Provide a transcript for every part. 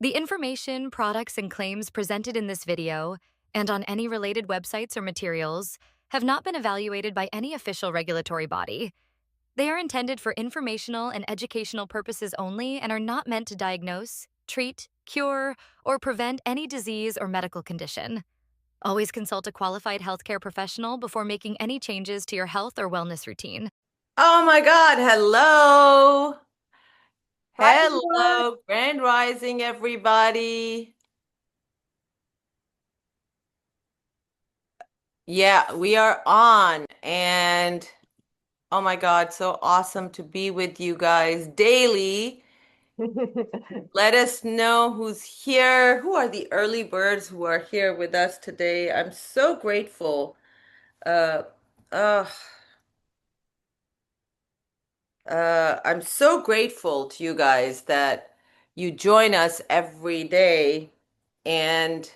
The information, products, and claims presented in this video and on any related websites or materials have not been evaluated by any official regulatory body. They are intended for informational and educational purposes only and are not meant to diagnose, treat, cure, or prevent any disease or medical condition. Always consult a qualified healthcare professional before making any changes to your health or wellness routine. Oh my God, hello. Hi, everyone. Hello, Grand Rising, everybody. Yeah, we are on. And oh my God, so awesome to be with you guys daily. Let us know who's here. Who are the early birds who are here with us today? I'm so grateful. Uh, uh, I'm so grateful to you guys that you join us every day. And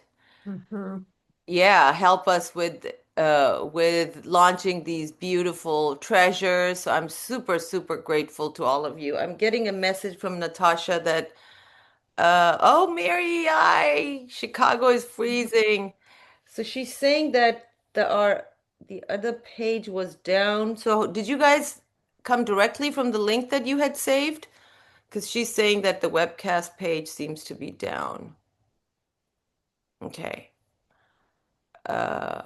Mhm. yeah, help us with launching these beautiful treasures. So I'm super, super grateful to all of you. I'm getting a message from Natasha that oh Mary, Chicago is freezing. So she's saying that the other page was down. So did you guys come directly from the link that you had saved? Because she's saying that the webcast page seems to be down. Okay. Uh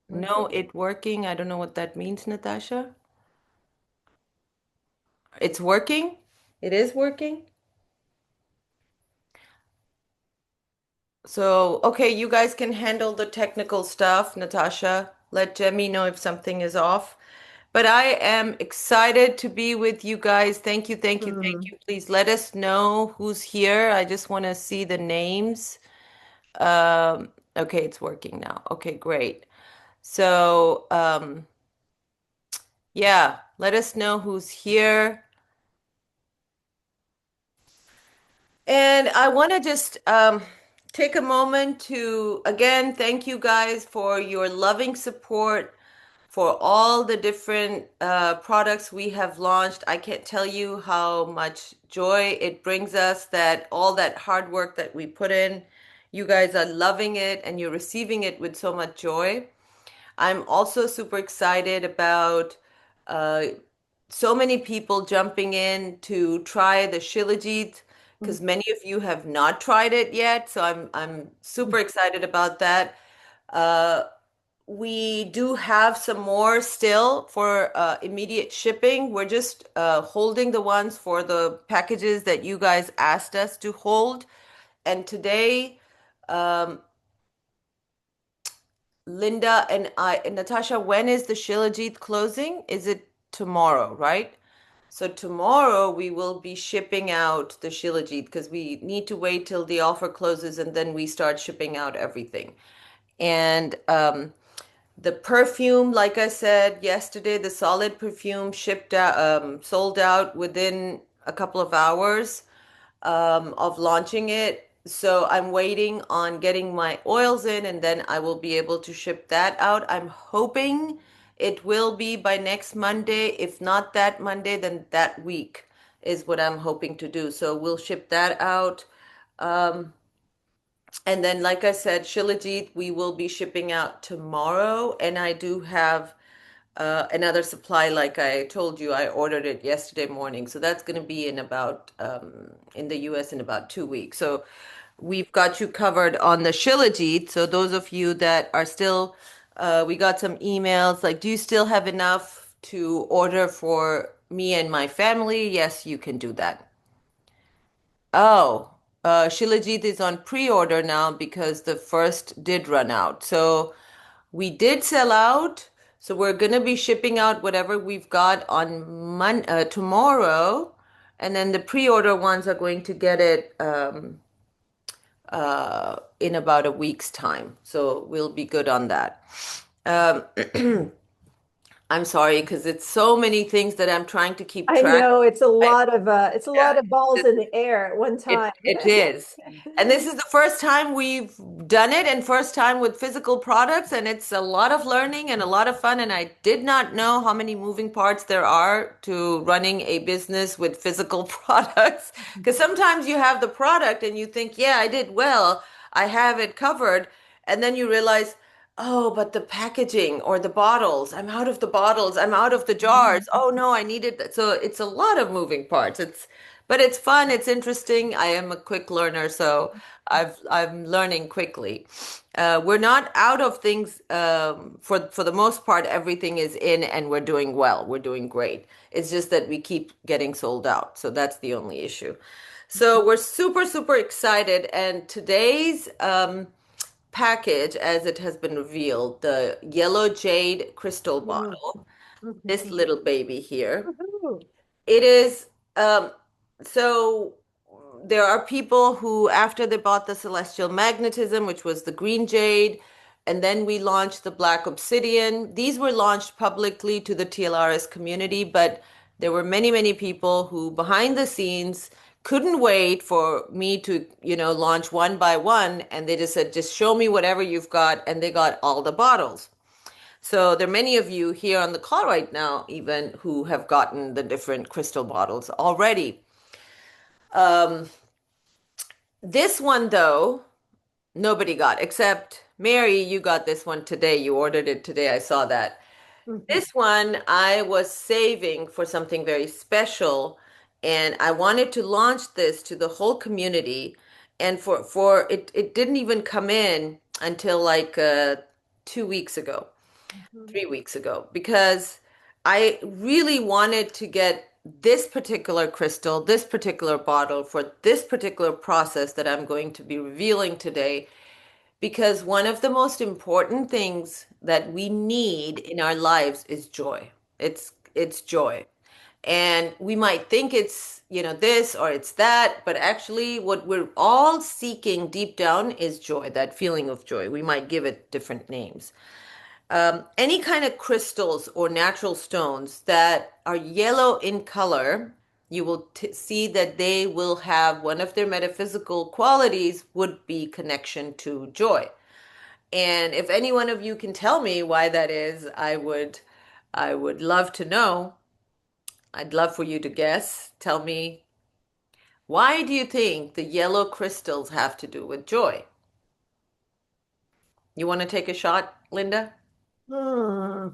No, Okay. it working. I don't know what that means, Natasha. It's working? It is working? So, okay, you guys can handle the technical stuff, Natasha. Let Jemmy know if something is off. But I am excited to be with you guys. Thank you, thank you, thank Hmm. you. Please let us know who's here. I just want to see the names. Okay, it's working now. Okay, great. So, yeah, let us know who's here. And I want to just take a moment to again thank you guys for your loving support for all the different products we have launched. I can't tell you how much joy it brings us that all that hard work that we put in, you guys are loving it and you're receiving it with so much joy. I'm also super excited about uh, so many people jumping in to try the Shilajit because many of you have not tried it yet. So I'm super excited about that. Uh, we do have some more still for immediate shipping. We're just holding the ones for the packages that you guys asked us to hold. And today, um, Linda and Natasha, when is the Shilajit closing? Is it tomorrow, right? So tomorrow we will be shipping out the Shilajit because we need to wait till the offer closes and then we start shipping out everything. And the perfume, like I said yesterday, the solid perfume shipped out, sold out within a couple of hours of launching it. So I'm waiting on getting my oils in and then I will be able to ship that out. I'm hoping it will be by next Monday. If not that Monday, then that week is what I'm hoping to do. So we'll ship that out. Um, and then, like I said, Shilajit, we will be shipping out tomorrow. And I do have another supply, like I told you, I ordered it yesterday morning. So that's going to be in about in the US in about 2 weeks. So we've got you covered on the Shilajit. So those of you that are still, we got some emails like, do you still have enough to order for me and my family? Yes, you can do that. Oh, Shilajit is on pre-order now because the first did run out. So we did sell out, so we're gonna be shipping out whatever we've got on tomorrow, and then the pre-order ones are going to get it in about a week's time. So we'll be good on that. Um, I'm sorry, because it's so many things that I'm trying to keep I track. know I, it's a yeah, lot of balls in the air at one time. it is. And this is the first time we've done it and first time with physical products, and it's a lot of learning and a lot of fun. And I did not know how many moving parts there are to running a business with physical products. Because sometimes you have the product and you think, yeah, I did well, I have it covered. And then you realize, oh, but the packaging or the bottles, I'm out of the bottles, I'm out of the jars. Oh no, I needed that. So it's a lot of moving parts. But it's fun, it's interesting. I am a quick learner, so I'm learning quickly. We're not out of things for the most part. Everything is in, and we're doing well. We're doing great. It's just that we keep getting sold out, so that's the only issue. So we're super super excited, and today's package, as it has been revealed, the Yellow Jade Crystal Bottle, this little baby here. It is, so there are people who, after they bought the Celestial Magnetism, which was the green jade, and then we launched the Black Obsidian. These were launched publicly to the TLRS community, but there were many, many people who behind the scenes couldn't wait for me to, launch one by one. And they just said, just show me whatever you've got. And they got all the bottles. So there are many of you here on the call right now, even who have gotten the different crystal bottles already. This one, though, nobody got, except Mary, you got this one today. You ordered it today. I saw that. This one I was saving for something very special, and I wanted to launch this to the whole community. And for it didn't even come in until like 2 weeks ago. 3 weeks ago, because I really wanted to get this particular crystal, this particular bottle for this particular process that I'm going to be revealing today. Because one of the most important things that we need in our lives is joy. It's joy. And we might think it's, this or it's that, but actually what we're all seeking deep down is joy, that feeling of joy. We might give it different names. Any kind of crystals or natural stones that are yellow in color, you will see that they will have one of their metaphysical qualities would be connection to joy. And if any one of you can tell me why that is, I would love to know. I'd love for you to guess. Tell me, why do you think the yellow crystals have to do with joy? You want to take a shot, Linda? Hmm.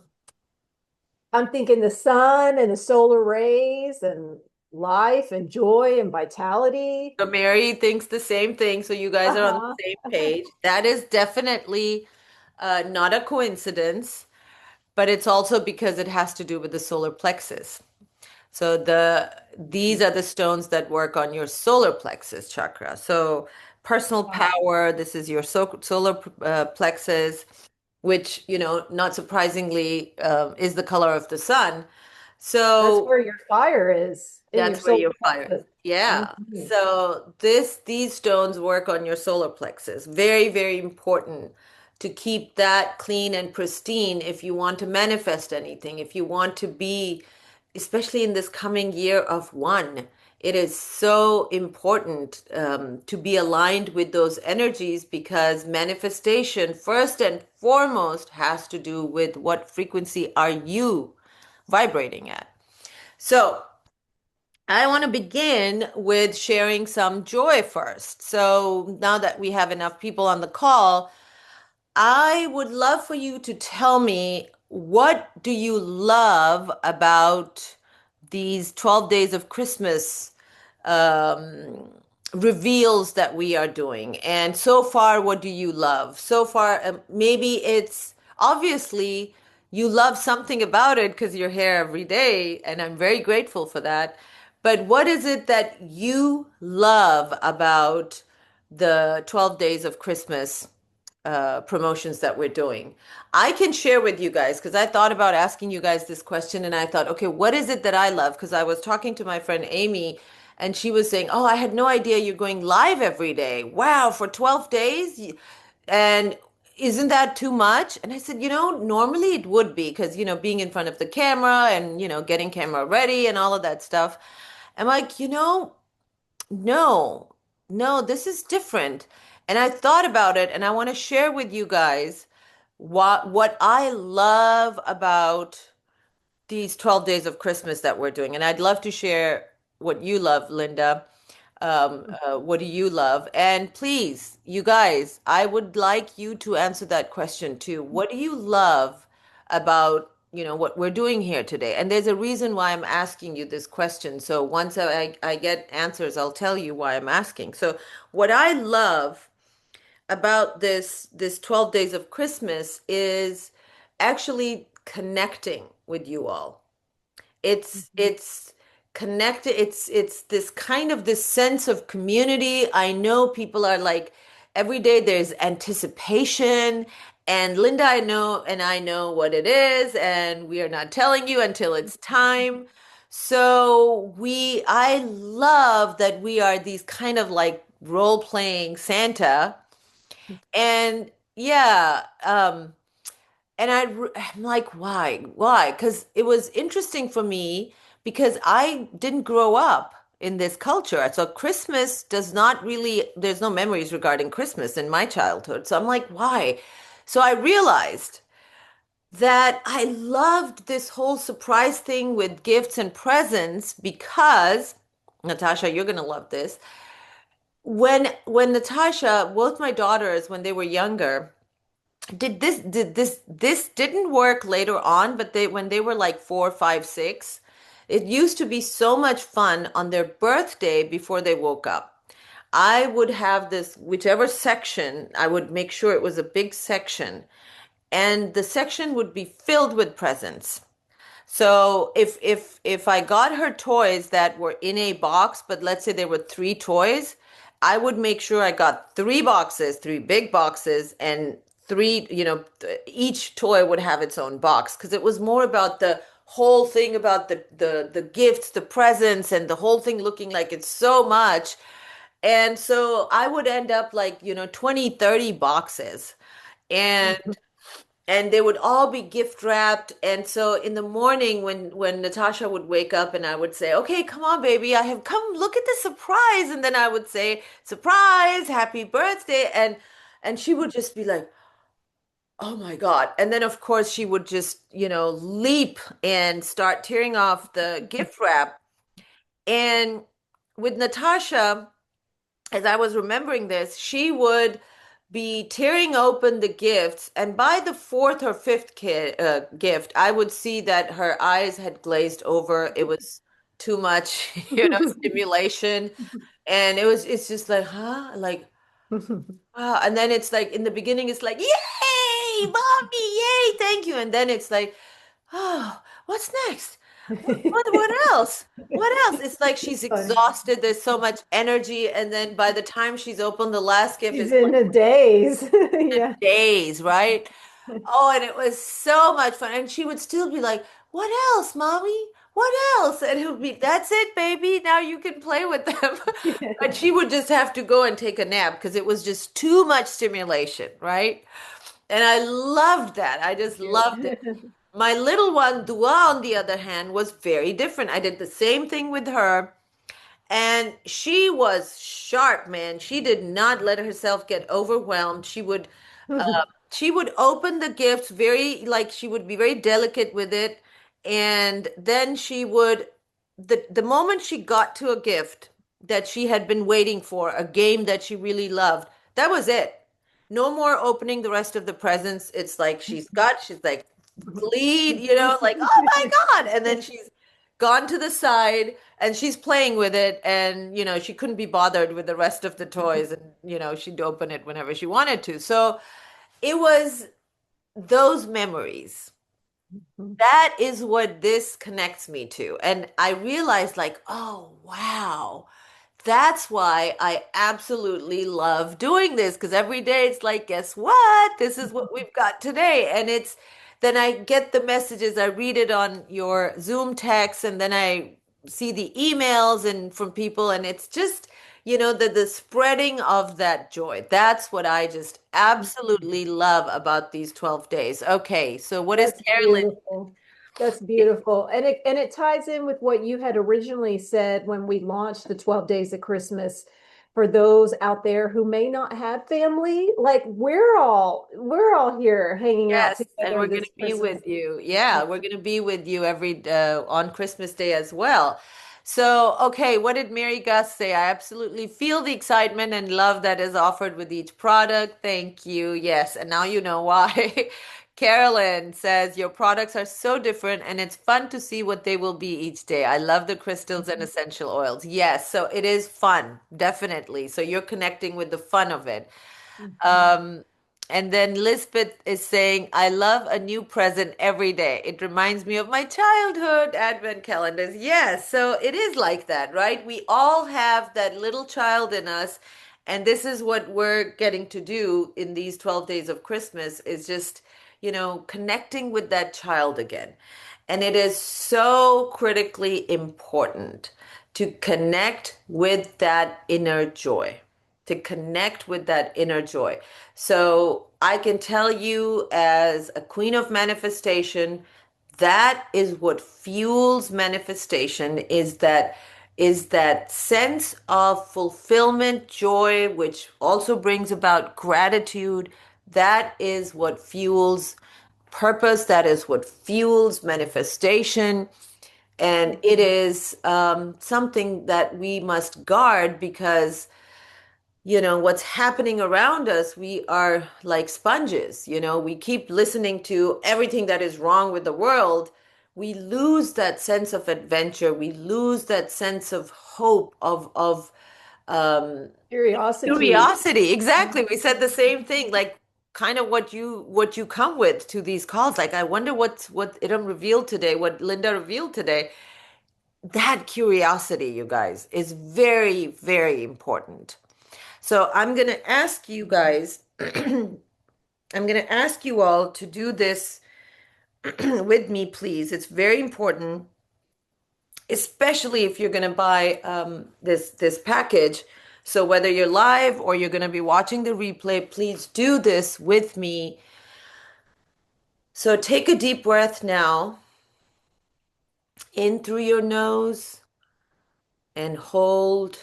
I'm thinking the sun and the solar rays and life and joy and vitality. So Mary thinks the same thing, so you guys are on Uh-huh. the same page. That is definitely not a coincidence, but it's also because it has to do with the solar plexus. So these are the stones that work on your solar plexus chakra. So personal Wow. power, this is your solar plexus, which, not surprisingly, is the color of the sun. That's So where your fire is in your that's where solar your fire. plexus. Yeah. Mhm. So these stones work on your solar plexus. Very, very important to keep that clean and pristine if you want to manifest anything, if you want to be, especially in this coming year of one. It is so important to be aligned with those energies, because manifestation, first and foremost, has to do with what frequency are you vibrating at. So, I want to begin with sharing some joy first. So now that we have enough people on the call, I would love for you to tell me, what do you love about these 12 days of Christmas um, reveals that we are doing? And so far, what do you love? So far, maybe it's obviously you love something about it because you're here every day, and I'm very grateful for that. But what is it that you love about the 12 days of Christmas promotions that we're doing? I can share with you guys, because I thought about asking you guys this question, and I thought, okay, what is it that I love? Because I was talking to my friend Amy, and she was saying, oh, I had no idea you're going live every day. Wow, for 12 days? And isn't that too much? And I said, normally it would be because, being in front of the camera and, getting camera ready and all of that stuff. I'm like, no, no, this is different. And I thought about it and I want to share with you guys what I love about these 12 days of Christmas that we're doing. And I'd love to share what you love, Linda. What do you love? And please, you guys, I would like you to answer that question too. What do you love about, what we're doing here today? And there's a reason why I'm asking you this question. So once I get answers, I'll tell you why I'm asking. So what I love about this 12 days of Christmas is actually connecting with you all. It's connected. It's this kind of this sense of community. I know people are like every day there's anticipation. And Linda, I know what it is, and we are not telling you until it's time. So I love that we are these kind of like role-playing Santa. And yeah, and I'm like, why? Why? Because it was interesting for me because I didn't grow up in this culture. So Christmas does not really, there's no memories regarding Christmas in my childhood. So I'm like, why? So I realized that I loved this whole surprise thing with gifts and presents because, Natasha, you're going to love this. When Natasha, both my daughters, when they were younger, this didn't work later on, but when they were like 4, 5, 6, it used to be so much fun on their birthday before they woke up. I would have this whichever section, I would make sure it was a big section, and the section would be filled with presents. So if I got her toys that were in a box, but let's say there were 3 toys, I would make sure I got 3 boxes, 3 big boxes, and each toy would have its own box because it was more about the whole thing about the gifts, the presents, and the whole thing looking like it's so much. And so I would end up like, 20, 30 boxes. And and they would all be gift wrapped. And so in the morning when Natasha would wake up and I would say, "Okay, come on, baby, I have come look at the surprise." And then I would say, "Surprise, happy birthday." And she would just be like, "Oh my God." And then of course she would just, leap and start tearing off the gift wrap. And with Natasha, as I was remembering this, she would be tearing open the gifts, and by the gift, I would see that her eyes had glazed over. It was too much, stimulation, and it's just like, huh, like, wow. And then it's like in the beginning, it's like, yay, mommy, yay, thank you, and then it's like, oh, what's next? What else? What else? It's like she's Funny. exhausted. There's so much energy. And then by the time she's opened the last gift, She's it's in like a daze. Yeah. days, right? Oh, and it was so much fun. And she would still be like, "What else, mommy? What else?" And it would be, "That's it, baby. Now you can play with them." But she would just have to go and take a nap because it was just too much stimulation, right? And I loved that. I just loved it. My little one, Dua, on the other hand, was very different. I did the same thing with her. And she was sharp, man. She did not let herself get overwhelmed. She would open the gifts very, like she would be very delicate with it. And then she would, the moment she got to a gift that she had been waiting for, a game that she really loved, that was it. No more opening the rest of the presents. It's like she's like gleed, like, oh my God. And then she's gone to the side and she's playing with it. And, she couldn't be bothered with the rest of the toys. And, she'd open it whenever she wanted to. So it was those memories. That is what this connects me to. And I realized, like, oh, wow. That's why I absolutely love doing this because every day it's like, guess what? This is what we've got today. And then I get the messages, I read it on your Zoom text, and then I see the emails and from people, and it's just, the spreading of that joy. That's what I just absolutely love about these 12 days. Okay, so what is That's Carolyn? beautiful. That's beautiful. And it ties in with what you had originally said when we launched the 12 Days of Christmas. For those out there who may not have family, like we're all here hanging out Yes, and together we're going to this be Christmas. with you. Yeah, we're going to be with you every on Christmas Day as well. So, okay, what did Mary Gus say? I absolutely feel the excitement and love that is offered with each product. Thank you. Yes, and now you know why. Carolyn says your products are so different and it's fun to see what they will be each day. I love the crystals and essential oils. Yes, so it is fun, definitely. So you're connecting with the fun of it. Mhm. Um, and then Lisbeth is saying, I love a new present every day. It reminds me of my childhood advent calendars. Yes, so it is like that, right? We all have that little child in us. And this is what we're getting to do in these 12 days of Christmas is just, connecting with that child again. And it is so critically important to connect with that inner joy, to connect with that inner joy. So I can tell you, as a queen of manifestation, that is what fuels manifestation, is that sense of fulfillment, joy, which also brings about gratitude. That is what fuels purpose. That is what fuels manifestation. And it is something that we must guard because what's happening around us, we are like sponges. We keep listening to everything that is wrong with the world. We lose that sense of adventure. We lose that sense of hope, of Curiosity. curiosity. Exactly. We said the same thing, like kind of what you come with to these calls. Like, I wonder what Iram revealed today, what Linda revealed today. That curiosity, you guys, is very, very important. So I'm going to ask you guys, I'm going to ask you all to do this with me, please. It's very important, especially if you're going to buy this package. So whether you're live or you're going to be watching the replay, please do this with me. So take a deep breath now, in through your nose and hold.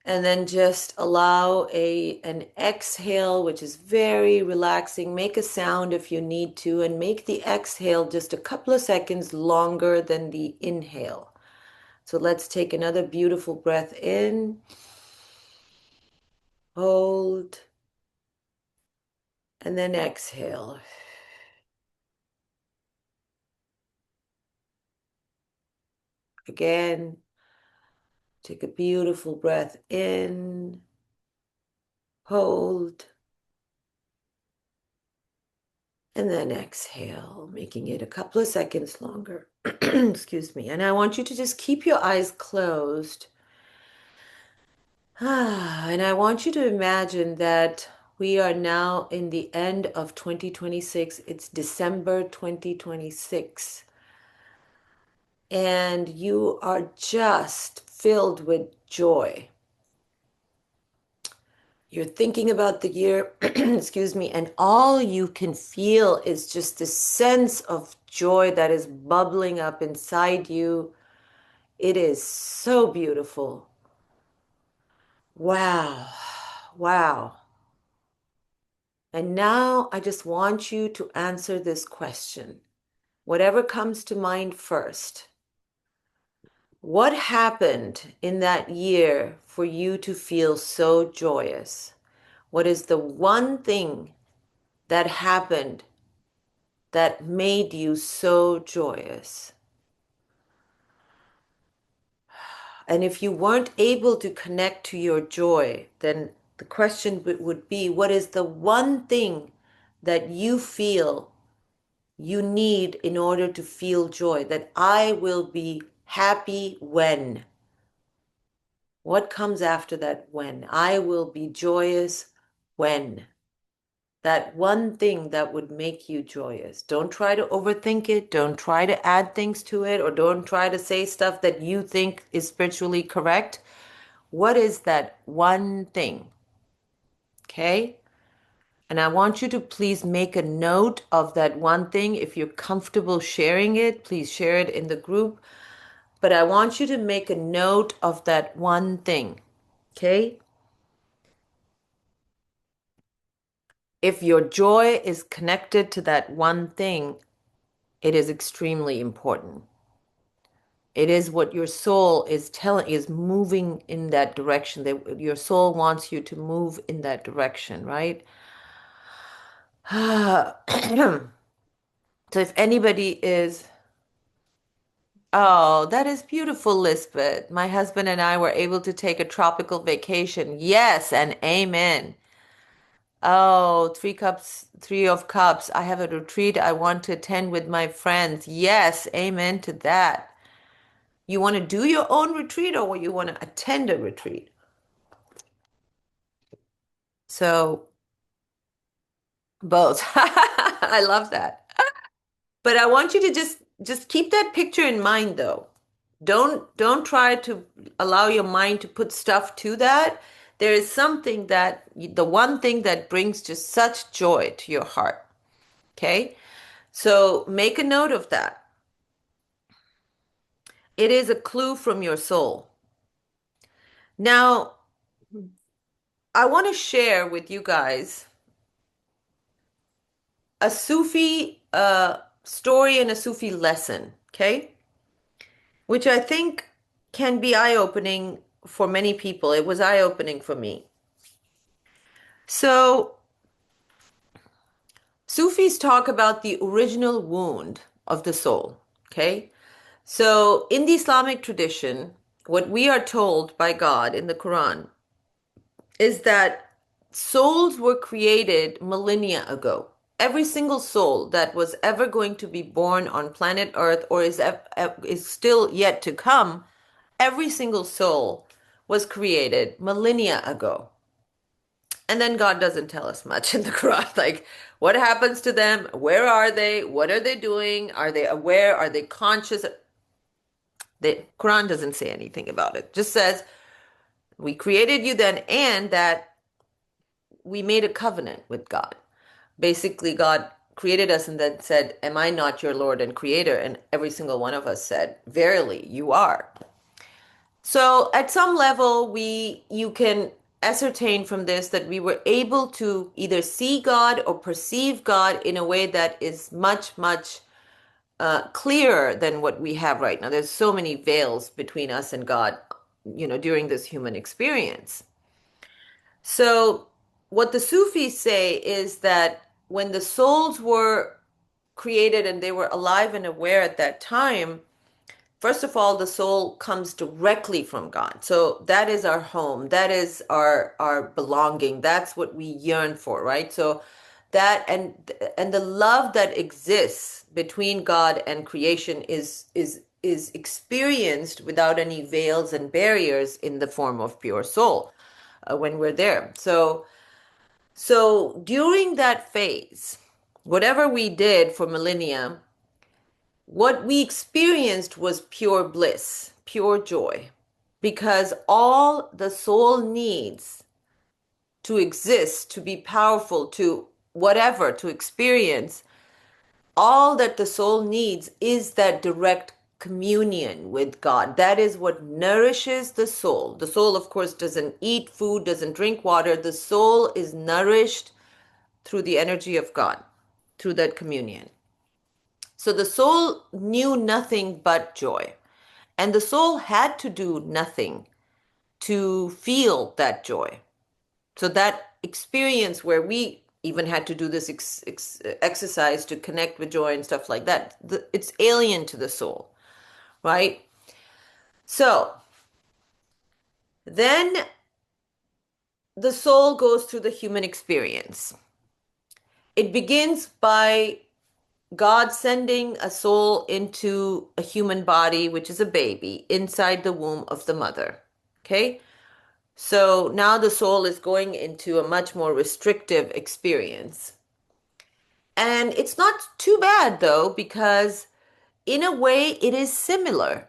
And then just allow an exhale, which is very relaxing. Make a sound if you need to, and make the exhale just a couple of seconds longer than the inhale. So let's take another beautiful breath in, hold, and then exhale. Again, take a beautiful breath in, hold, and then exhale, making it a couple of seconds longer. Excuse me. And I want you to just keep your eyes closed. And I want you to imagine that we are now in the end of 2026. It's December 2026. And you are just filled with joy. You're thinking about the year, excuse me, and all you can feel is just this sense of joy that is bubbling up inside you. It is so beautiful. Wow. Wow. And now I just want you to answer this question. Whatever comes to mind first. What happened in that year for you to feel so joyous? What is the one thing that happened that made you so joyous? And if you weren't able to connect to your joy, then the question would be, what is the one thing that you feel you need in order to feel joy? That I will be happy when. What comes after that when? I will be joyous when. That one thing that would make you joyous. Don't try to overthink it. Don't try to add things to it, or don't try to say stuff that you think is spiritually correct. What is that one thing? Okay? And I want you to please make a note of that one thing. If you're comfortable sharing it, please share it in the group. But I want you to make a note of that one thing. Okay? If your joy is connected to that one thing, it is extremely important. It is what your soul is telling, is moving in that direction. That your soul wants you to move in that direction, right? So if anybody is, oh, that is beautiful, Lisbeth. My husband and I were able to take a tropical vacation. Yes, and amen. Oh, three cups, three of cups. I have a retreat I want to attend with my friends. Yes, amen to that. You want to do your own retreat or you want to attend a retreat? So both. I love that. But I want you to just keep that picture in mind though. Don't try to allow your mind to put stuff to that. There is something that the one thing that brings just such joy to your heart. Okay? So make a note of that. It is a clue from your soul. Now, I want to share with you guys a Sufi story and a Sufi lesson, okay? Which I think can be eye-opening for many people. It was eye-opening for me. So, Sufis talk about the original wound of the soul, okay? So, in the Islamic tradition, what we are told by God in the Quran is that souls were created millennia ago. Every single soul that was ever going to be born on planet Earth or is still yet to come, every single soul was created millennia ago. And then God doesn't tell us much in the Quran. Like, what happens to them? Where are they? What are they doing? Are they aware? Are they conscious? The Quran doesn't say anything about it. It just says, we created you then, and that we made a covenant with God. Basically, God created us and then said, am I not your Lord and Creator? And every single one of us said, verily, you are. So at some level, you can ascertain from this that we were able to either see God or perceive God in a way that is much, much clearer than what we have right now. There's so many veils between us and God, during this human experience. So what the Sufis say is that when the souls were created and they were alive and aware at that time, first of all, the soul comes directly from God. So that is our home. That is our belonging. That's what we yearn for, right? So that and the love that exists between God and creation is experienced without any veils and barriers in the form of pure soul when we're there. So during that phase, whatever we did for millennia, what we experienced was pure bliss, pure joy, because all the soul needs to exist, to be powerful, to whatever, to experience, all that the soul needs is that direct communion with God. That is what nourishes the soul. The soul, of course, doesn't eat food, doesn't drink water. The soul is nourished through the energy of God, through that communion. So the soul knew nothing but joy. And the soul had to do nothing to feel that joy. So that experience where we even had to do this exercise to connect with joy and stuff like that, it's alien to the soul, right? So then the soul goes through the human experience. It begins by God sending a soul into a human body, which is a baby, inside the womb of the mother. Okay? So now the soul is going into a much more restrictive experience. And it's not too bad though, because in a way it is similar,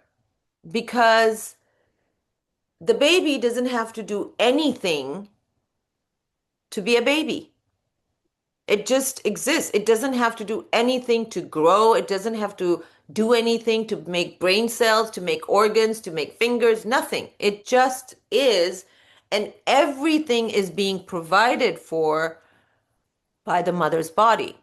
because the baby doesn't have to do anything to be a baby. It just exists. It doesn't have to do anything to grow. It doesn't have to do anything to make brain cells, to make organs, to make fingers, nothing. It just is. And everything is being provided for by the mother's body.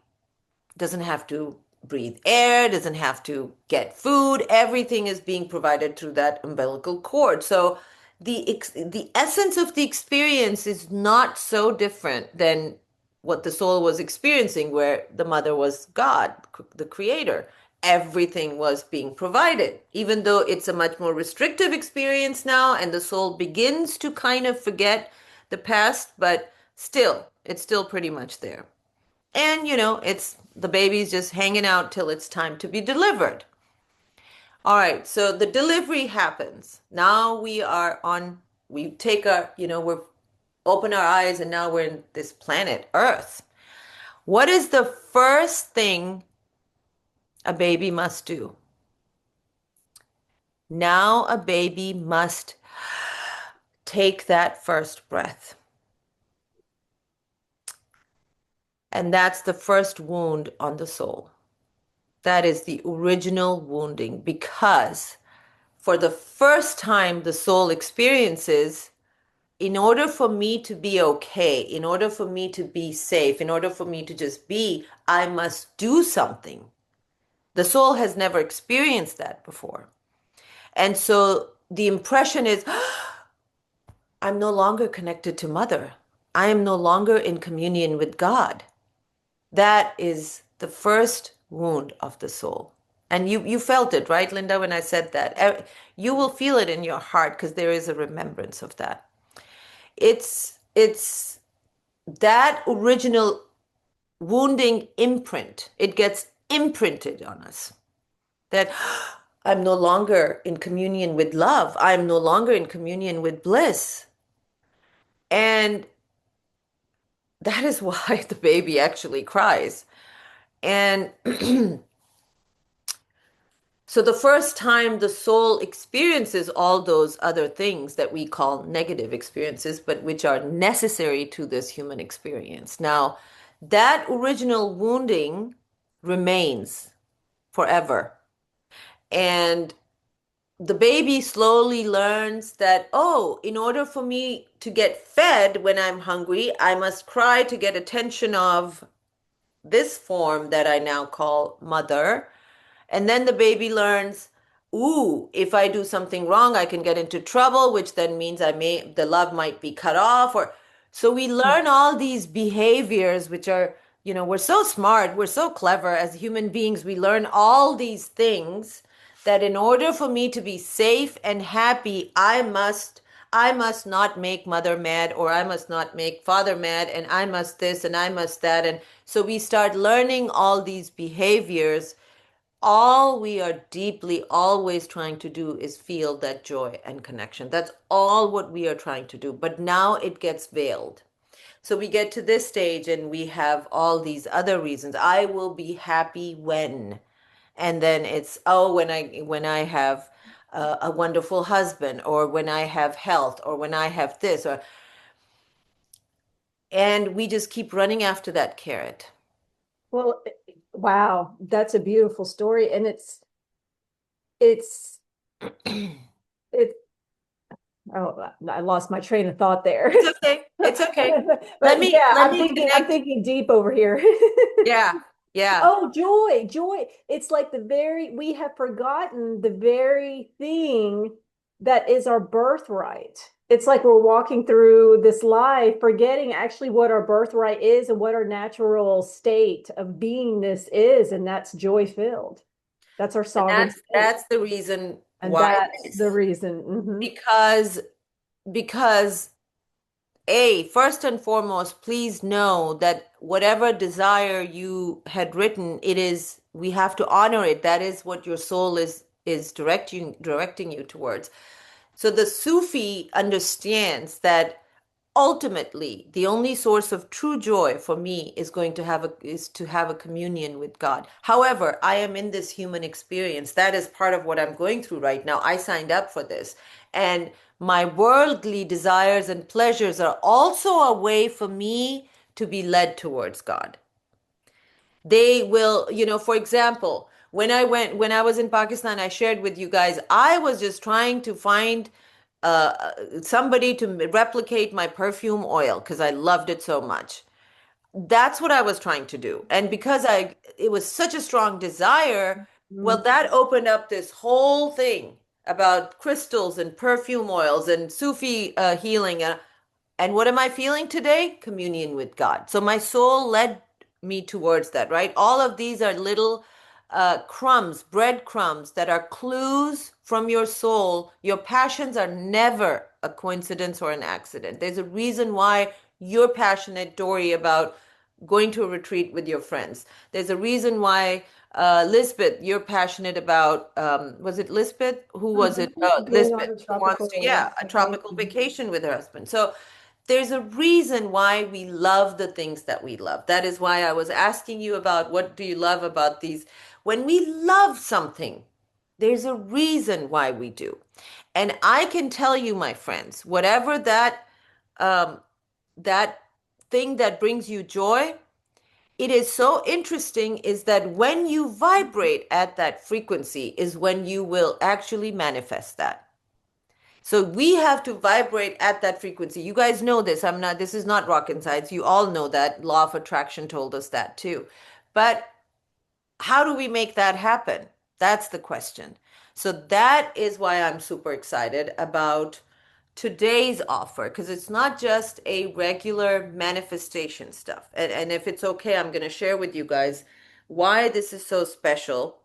Doesn't have to breathe air, doesn't have to get food. Everything is being provided through that umbilical cord. So the essence of the experience is not so different than what the soul was experiencing, where the mother was God, the creator. Everything was being provided, even though it's a much more restrictive experience now, and the soul begins to kind of forget the past, but still, it's still pretty much there. And, it's the baby's just hanging out till it's time to be delivered. All right, so the delivery happens. Now we take we're open our eyes and now we're in this planet Earth. What is the first thing a baby must do? Now a baby must take that first breath. And that's the first wound on the soul. That is the original wounding, because for the first time the soul experiences, in order for me to be okay, in order for me to be safe, in order for me to just be, I must do something. The soul has never experienced that before. And so the impression is, I'm no longer connected to mother. I am no longer in communion with God. That is the first wound of the soul. And you felt it, right, Linda, when I said that? You will feel it in your heart because there is a remembrance of that. It's that original wounding imprint. It gets imprinted on us that I'm no longer in communion with love. I'm no longer in communion with bliss. And that is why the baby actually cries. And so the first time the soul experiences all those other things that we call negative experiences, but which are necessary to this human experience. Now, that original wounding remains forever. And the baby slowly learns that, oh, in order for me to get fed when I'm hungry, I must cry to get attention of this form that I now call mother. And then the baby learns, ooh, if I do something wrong, I can get into trouble, which then means the love might be cut off. Or so we learn all these behaviors, which are, we're so smart, we're so clever as human beings. We learn all these things that in order for me to be safe and happy, I must not make mother mad, or I must not make father mad, and I must this and I must that. And so we start learning all these behaviors. All we are deeply always trying to do is feel that joy and connection. That's all what we are trying to do. But now it gets veiled. So we get to this stage and we have all these other reasons. I will be happy when. And then it's, oh, when I have a wonderful husband, or when I have health, or when I have this, and we just keep running after that carrot. Well, wow, that's a beautiful story. And it's it oh, I lost my train of thought there. It's okay. It's okay. Let But me yeah, let me I'm connect. thinking deep over here. Yeah, yeah. Oh, joy. It's like we have forgotten the very thing that is our birthright. It's like we're walking through this life, forgetting actually what our birthright is and what our natural state of beingness is, and that's joy filled. That's our And sovereign state. that's the reason And why that's the this. reason. Mhm. Because first and foremost, please know that whatever desire you had written, we have to honor it. That is what your soul is directing you towards. So the Sufi understands that ultimately the only source of true joy for me is to have a communion with God. However, I am in this human experience. That is part of what I'm going through right now. I signed up for this. And my worldly desires and pleasures are also a way for me to be led towards God. They will, for example, when I was in Pakistan, I shared with you guys, I was just trying to find somebody to replicate my perfume oil because I loved it so much. That's what I was trying to do. And because it was such a strong desire, well, Mm. that opened up this whole thing about crystals and perfume oils and Sufi healing. And what am I feeling today? Communion with God. So my soul led me towards that, right? All of these are little crumbs, breadcrumbs that are clues from your soul. Your passions are never a coincidence or an accident. There's a reason why you're passionate, Dory, about going to a retreat with your friends. There's a reason why, Lisbeth, you're passionate about, was it Lisbeth? Who was it? Going on Lisbeth, a who wants tropical to, yeah, a tropical vacation. vacation with her husband. So there's a reason why we love the things that we love. That is why I was asking you about what do you love about these. When we love something, there's a reason why we do. And I can tell you, my friends, whatever um, that thing that brings you joy, it is so interesting is that when you vibrate at that frequency is when you will actually manifest that. So we have to vibrate at that frequency. You guys know this. This is not rocket science. You all know that. Law of attraction told us that too. But how do we make that happen? That's the question. So that is why I'm super excited about today's offer, because it's not just a regular manifestation stuff. And if it's okay, I'm going to share with you guys why this is so special.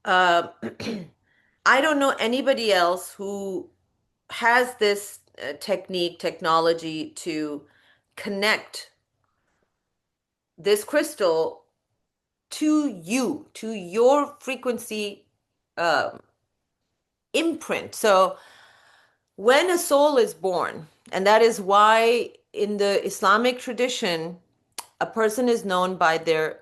Uh, I don't know anybody else who has this technology to connect this crystal to you, to your frequency um, imprint. So when a soul is born, and that is why in the Islamic tradition, a person is known by their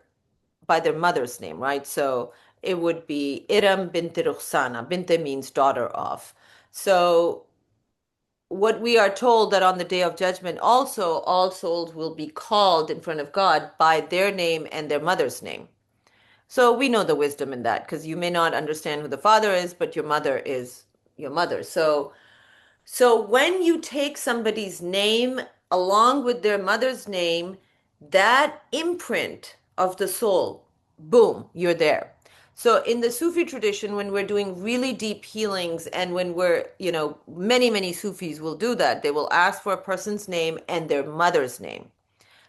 mother's name, right? So it would be Iram bint Rukhsana. Binte means daughter of. So what we are told that on the day of judgment also all souls will be called in front of God by their name and their mother's name. So we know the wisdom in that because you may not understand who the father is, but your mother is your mother. So when you take somebody's name along with their mother's name, that imprint of the soul, boom, you're there. So in the Sufi tradition, when we're doing really deep healings and when we're, many Sufis will do that. They will ask for a person's name and their mother's name.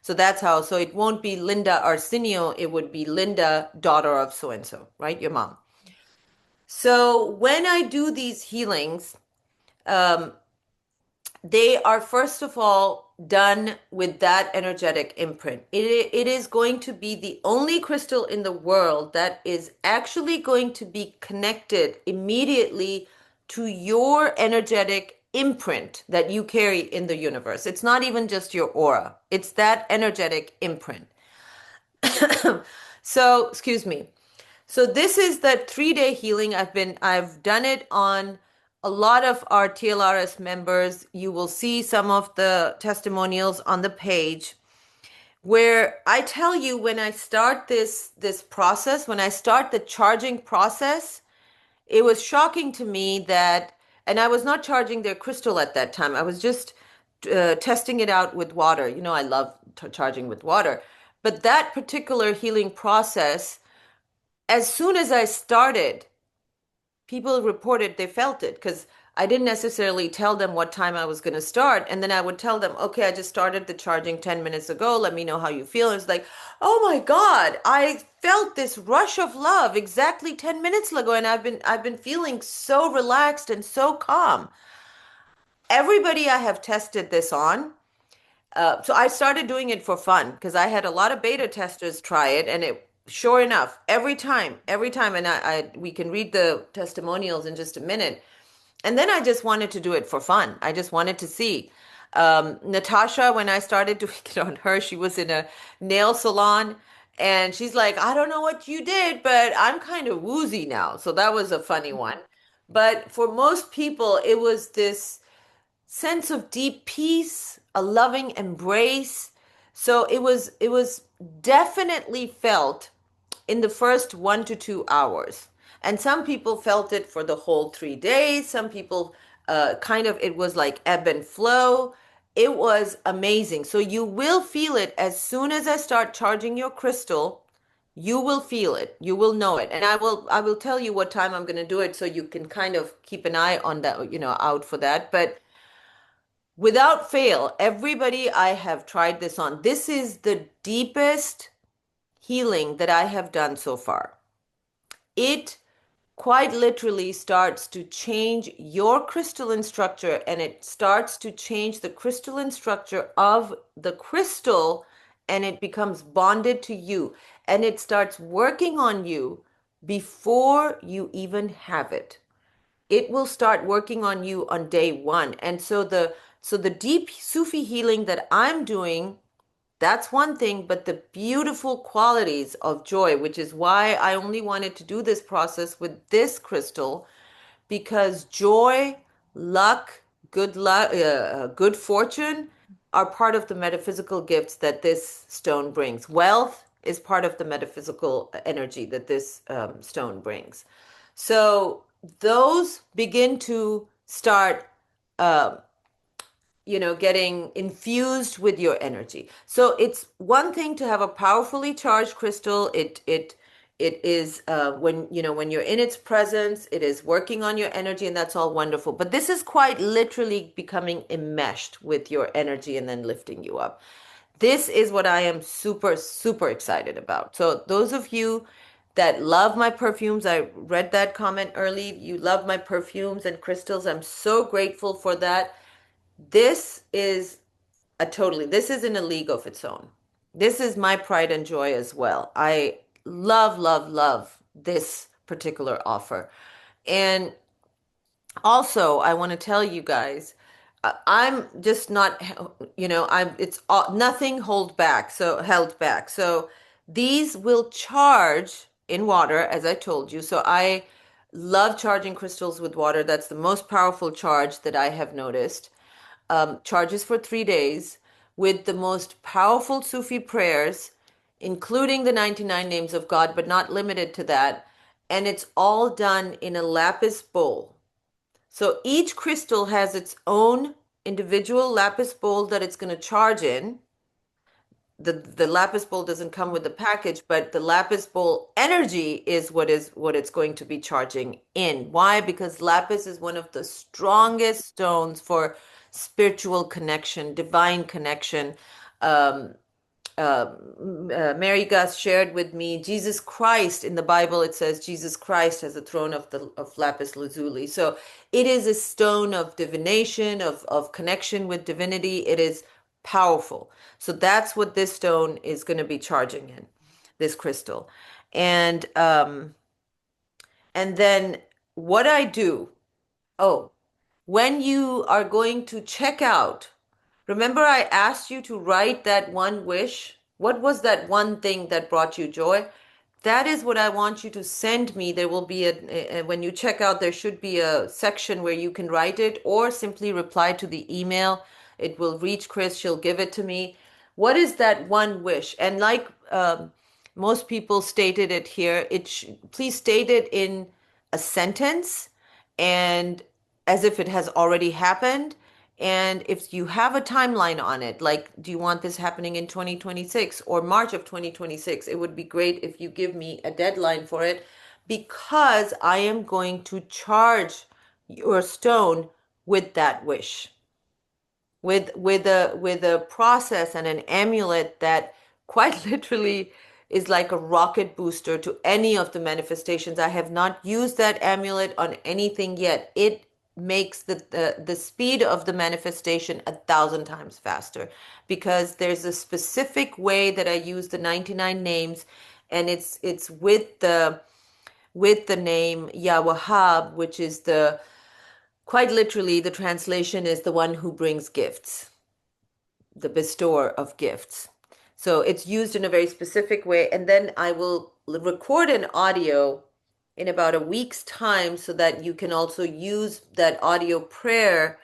So that's how, so it won't be Linda Arsenio, it would be Linda, daughter of so and so, right? Your mom. So when I do these healings, um, they are first of all done with that energetic imprint. It is going to be the only crystal in the world that is actually going to be connected immediately to your energetic imprint that you carry in the universe. It's not even just your aura, it's that energetic imprint. So, excuse me. So this is that 3-day healing. I've done it on a lot of our TLRS members. You will see some of the testimonials on the page where I tell you when I start this process, when I start the charging process, it was shocking to me that, and I was not charging their crystal at that time. I was just testing it out with water. I love charging with water. But that particular healing process, as soon as I started, people reported they felt it because I didn't necessarily tell them what time I was going to start. And then I would tell them, okay, I just started the charging 10 minutes ago. Let me know how you feel. It's like, oh my God, I felt this rush of love exactly 10 minutes ago. And I've been feeling so relaxed and so calm. Everybody I have tested this on, so I started doing it for fun because I had a lot of beta testers try it, and sure enough, every time, and we can read the testimonials in just a minute. And then I just wanted to do it for fun. I just wanted to see. Natasha, when I started doing it on her, she was in a nail salon, and she's like, I don't know what you did, but I'm kind of woozy now. So that was a funny one. But for most people, it was this sense of deep peace, a loving embrace. So it was definitely felt in the first 1 to 2 hours. And some people felt it for the whole 3 days. Some people kind of, it was like ebb and flow. It was amazing. So you will feel it as soon as I start charging your crystal. You will feel it. You will know it. And I will tell you what time I'm going to do it so you can kind of keep an eye on that, out for that. But without fail, everybody I have tried this on, this is the deepest healing that I have done so far. It quite literally starts to change your crystalline structure, and it starts to change the crystalline structure of the crystal, and it becomes bonded to you, and it starts working on you before you even have it. It will start working on you on day one. And so the deep Sufi healing that I'm doing, that's one thing, but the beautiful qualities of joy, which is why I only wanted to do this process with this crystal, because joy, good fortune are part of the metaphysical gifts that this stone brings. Wealth is part of the metaphysical energy that this stone brings. So those begin to start getting infused with your energy. So it's one thing to have a powerfully charged crystal. It is when you're in its presence, it is working on your energy, and that's all wonderful. But this is quite literally becoming enmeshed with your energy and then lifting you up. This is what I am super, super excited about. So those of you that love my perfumes, I read that comment early. You love my perfumes and crystals. I'm so grateful for that. This is in a league of its own. This is my pride and joy as well. I love, love, love this particular offer. And also, I want to tell you guys, I'm just not, it's nothing held back. So these will charge in water, as I told you. So I love charging crystals with water. That's the most powerful charge that I have noticed. Charges for 3 days with the most powerful Sufi prayers, including the 99 names of God, but not limited to that. And it's all done in a lapis bowl. So each crystal has its own individual lapis bowl that it's going to charge in. The lapis bowl doesn't come with the package, but the lapis bowl energy is what it's going to be charging in. Why? Because lapis is one of the strongest stones for spiritual connection, divine connection. Um, Mary Gus shared with me Jesus Christ in the Bible. It says Jesus Christ has a throne of lapis lazuli. So it is a stone of divination, of connection with divinity. It is powerful. So that's what this stone is going to be charging in, this crystal. And then what I do, oh, when you are going to check out, remember I asked you to write that one wish? What was that one thing that brought you joy? That is what I want you to send me. There will be when you check out, there should be a section where you can write it, or simply reply to the email. It will reach Chris. She'll give it to me. What is that one wish? And like most people stated it here, please state it in a sentence and as if it has already happened. And if you have a timeline on it, like, do you want this happening in 2026 or March of 2026? It would be great if you give me a deadline for it, because I am going to charge your stone with that wish, with a process and an amulet that quite literally is like a rocket booster to any of the manifestations. I have not used that amulet on anything yet. It makes the speed of the manifestation 1,000 times faster, because there's a specific way that I use the 99 names, and it's with the name Yahweh, which is quite literally the translation is the one who brings gifts, the bestower of gifts. So it's used in a very specific way. And then I will record an audio in about a week's time so that you can also use that audio prayer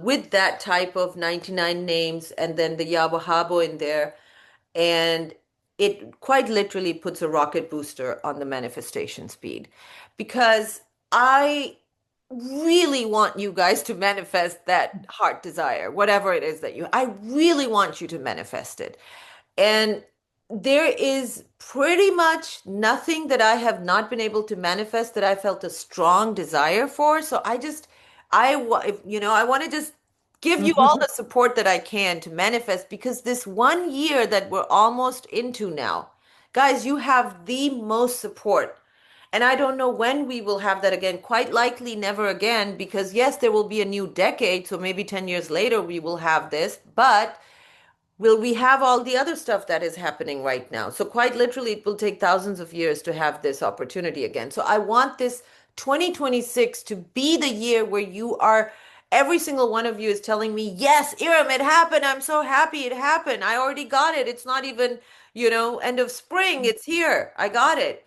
with that type of 99 names and then the Yahweh in there. And it quite literally puts a rocket booster on the manifestation speed because I really want you guys to manifest that heart desire, whatever it is that I really want you to manifest it. And there is pretty much nothing that I have not been able to manifest that I felt a strong desire for. So I want to just give you all the support that I can to manifest because this 1 year that we're almost into now, guys, you have the most support. And I don't know when we will have that again. Quite likely never again, because yes, there will be a new decade. So maybe 10 years later we will have this, but will we have all the other stuff that is happening right now? So quite literally, it will take thousands of years to have this opportunity again. So I want this 2026 to be the year where every single one of you is telling me, yes, Eram, it happened. I'm so happy it happened. I already got it. It's not even, end of spring. It's here. I got it.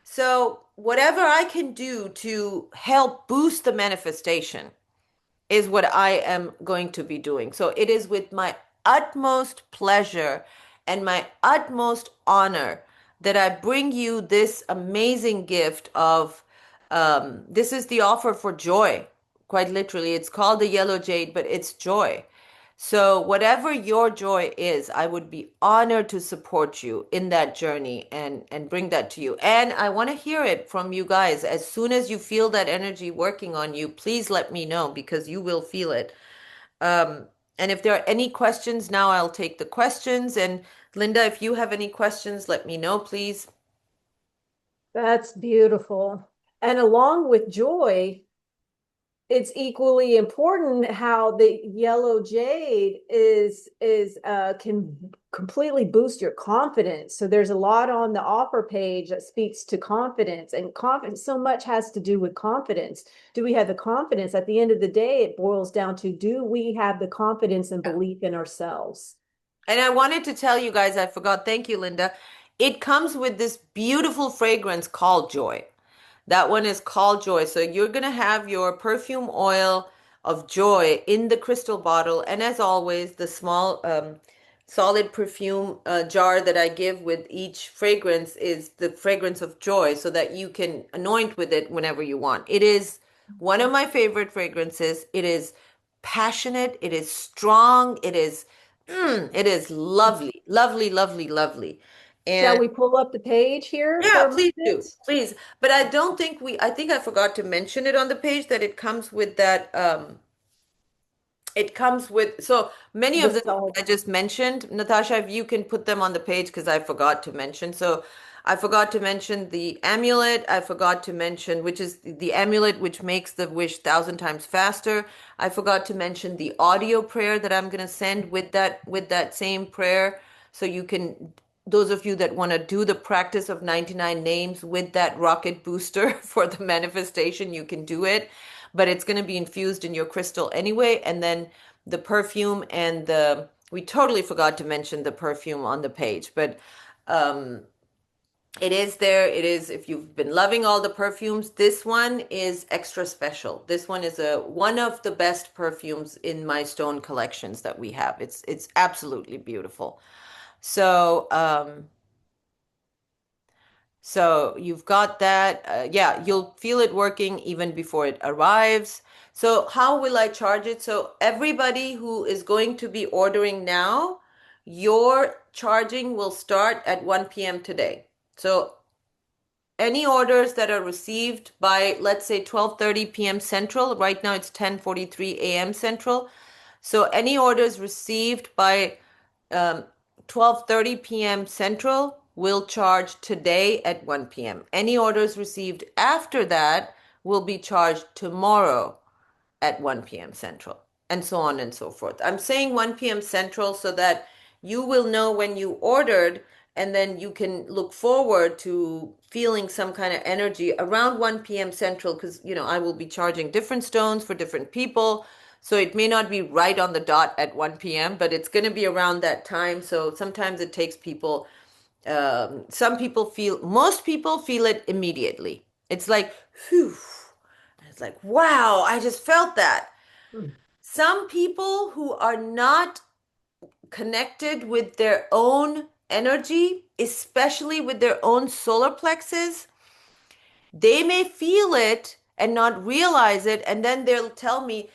So whatever I can do to help boost the manifestation is what I am going to be doing. So it is with my utmost pleasure and my utmost honor that I bring you this amazing gift of this is the offer for joy. Quite literally, it's called the Yellow Jade, but it's joy. So, whatever your joy is, I would be honored to support you in that journey and bring that to you. And I want to hear it from you guys. As soon as you feel that energy working on you, please let me know because you will feel it. And if there are any questions now, I'll take the questions. And Linda, if you have any questions, let me know, please. That's beautiful. And along with joy, it's equally important how the yellow jade can completely boost your confidence. So there's a lot on the offer page that speaks to confidence, and confidence so much has to do with confidence. Do we have the confidence? At the end of the day, it boils down to, do we have the confidence and belief in ourselves? And I wanted to tell you guys, I forgot. Thank you, Linda. It comes with this beautiful fragrance called Joy. That one is called Joy. So you're going to have your perfume oil of joy in the crystal bottle. And as always, the small solid perfume jar that I give with each fragrance is the fragrance of joy so that you can anoint with it whenever you want. It is one of my favorite fragrances. It is passionate. It is strong. It is lovely, lovely, lovely, lovely. Shall And we pull up the page here yeah, for a please do. moment? Please. But I don't think I think I forgot to mention it on the page that it comes with that it comes with so many The of them solid. I just mentioned. Natasha, if you can put them on the page because I forgot to mention. So I forgot to mention the amulet. I forgot to mention which is the amulet which makes the wish 1,000 times faster. I forgot to mention the audio prayer that I'm gonna send with that same prayer. So you can those of you that want to do the practice of 99 names with that rocket booster for the manifestation, you can do it, but it's going to be infused in your crystal anyway. And then the perfume and we totally forgot to mention the perfume on the page, but it is there. It is, if you've been loving all the perfumes, this one is extra special. This one is one of the best perfumes in my stone collections that we have. It's absolutely beautiful. So, so you've got that. Yeah, you'll feel it working even before it arrives. So how will I charge it? So everybody who is going to be ordering now, your charging will start at 1 p.m. today. So any orders that are received by, let's say, 12:30 p.m. Central, right now it's 10:43 a.m. Central. So any orders received by 12:30 p.m. Central will charge today at 1 p.m. Any orders received after that will be charged tomorrow at 1 p.m. Central, and so on and so forth. I'm saying 1 p.m. Central so that you will know when you ordered, and then you can look forward to feeling some kind of energy around 1 p.m. Central because, I will be charging different stones for different people. So it may not be right on the dot at 1 p.m., but it's going to be around that time. So sometimes it takes people Some people feel, most people feel it immediately. It's like, whew. It's like, wow, I just felt that. Mm. Some people who are not connected with their own energy, especially with their own solar plexus, they may feel it and not realize it. And then they'll tell me,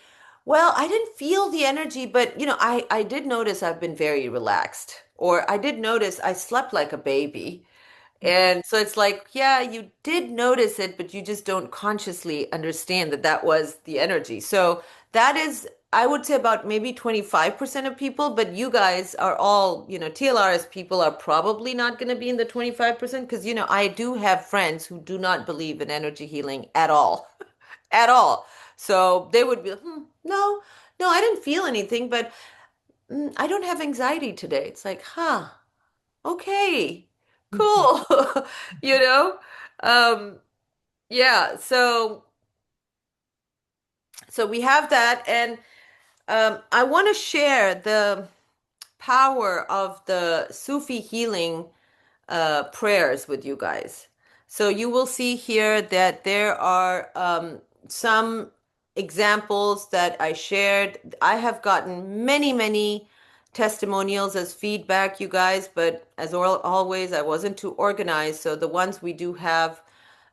well, I didn't feel the energy, but I did notice I've been very relaxed, or I did notice I slept like a baby. And so it's like, yeah, you did notice it, but you just don't consciously understand that that was the energy. So that is, I would say about maybe 25% of people, but you guys are all, TLRS people are probably not going to be in the 25% because, I do have friends who do not believe in energy healing at all, at all. So they would be, no, no, I didn't feel anything, but I don't have anxiety today. It's like, huh. Okay, cool. You know? Um, yeah, so we have that, and I want to share the power of the Sufi healing prayers with you guys. So you will see here that there are some examples that I shared. I have gotten many, many testimonials as feedback, you guys, but as always, I wasn't too organized. So the ones we do have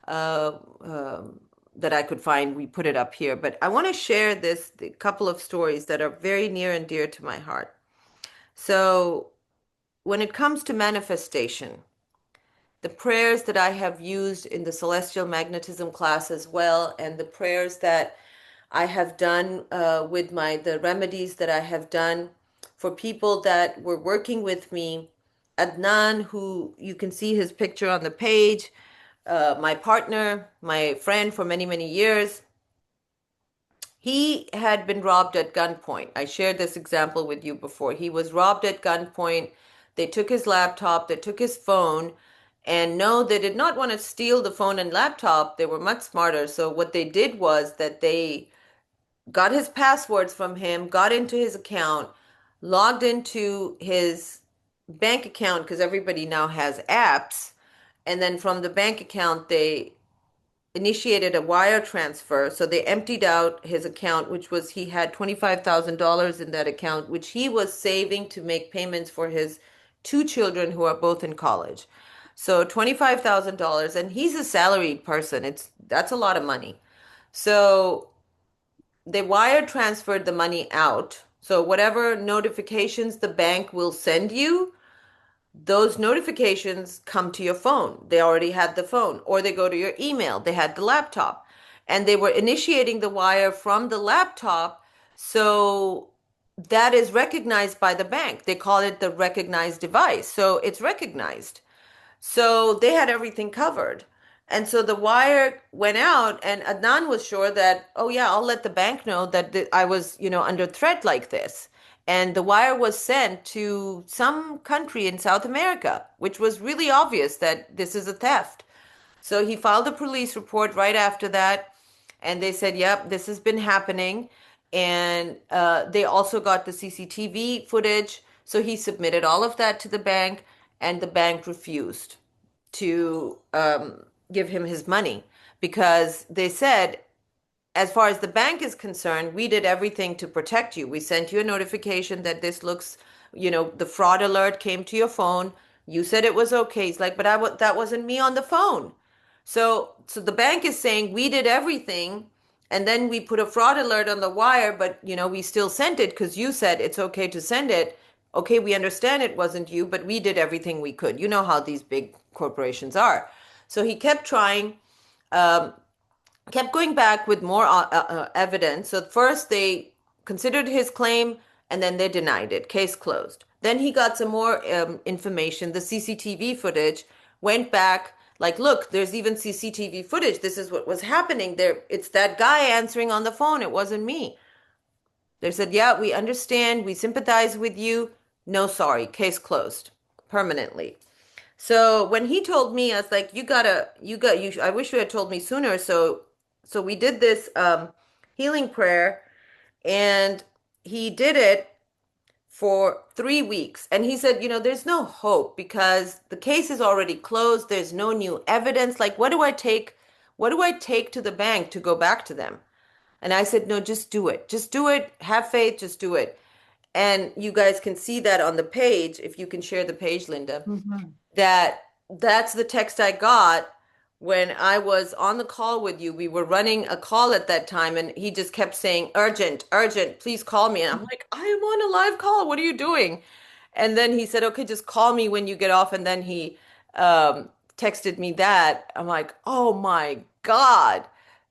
uh, um, that I could find, we put it up here. But I want to share the couple of stories that are very near and dear to my heart. So when it comes to manifestation, the prayers that I have used in the celestial magnetism class as well, and the prayers that I have done with the remedies that I have done for people that were working with me. Adnan, who you can see his picture on the page, my partner, my friend for many, many years, he had been robbed at gunpoint. I shared this example with you before. He was robbed at gunpoint. They took his laptop, they took his phone, and no, they did not want to steal the phone and laptop. They were much smarter. So what they did was that they got his passwords from him, got into his account, logged into his bank account because everybody now has apps. And then from the bank account, they initiated a wire transfer. So they emptied out his account, which was he had $25,000 in that account, which he was saving to make payments for his two children who are both in college. So $25,000, and he's a salaried person. That's a lot of money. So they wire transferred the money out. So whatever notifications the bank will send you, those notifications come to your phone. They already had the phone, or they go to your email. They had the laptop, and they were initiating the wire from the laptop. So that is recognized by the bank. They call it the recognized device. So it's recognized. So they had everything covered. And so the wire went out, and Adnan was sure that, oh yeah, I'll let the bank know that I was, under threat like this. And the wire was sent to some country in South America, which was really obvious that this is a theft. So he filed a police report right after that, and they said, yep, this has been happening. And they also got the CCTV footage. So he submitted all of that to the bank, and the bank refused to give him his money because they said, as far as the bank is concerned, we did everything to protect you. We sent you a notification that this looks, the fraud alert came to your phone. You said it was okay. He's like, but that wasn't me on the phone. So the bank is saying we did everything, and then we put a fraud alert on the wire, but we still sent it because you said it's okay to send it. Okay, we understand it wasn't you, but we did everything we could. You know how these big corporations are. So he kept trying, kept going back with more evidence. So first they considered his claim, and then they denied it. Case closed. Then he got some more information. The CCTV footage went back. Like, look, there's even CCTV footage. This is what was happening there. It's that guy answering on the phone. It wasn't me. They said, yeah, we understand. We sympathize with you. No, sorry. Case closed permanently. So when he told me, I was like, I wish you had told me sooner. So we did this healing prayer, and he did it for 3 weeks. And he said, there's no hope because the case is already closed. There's no new evidence. Like, what do I take? What do I take to the bank to go back to them? And I said, no, just do it. Just do it. Have faith. Just do it. And you guys can see that on the page, if you can share the page, Linda, Mhm. that that's the text I got when I was on the call with you. We were running a call at that time, and he just kept saying, urgent, urgent, please call me. And I'm like, I am on a live call. What are you doing? And then he said, okay, just call me when you get off. And then he texted me that. I'm like, oh my God,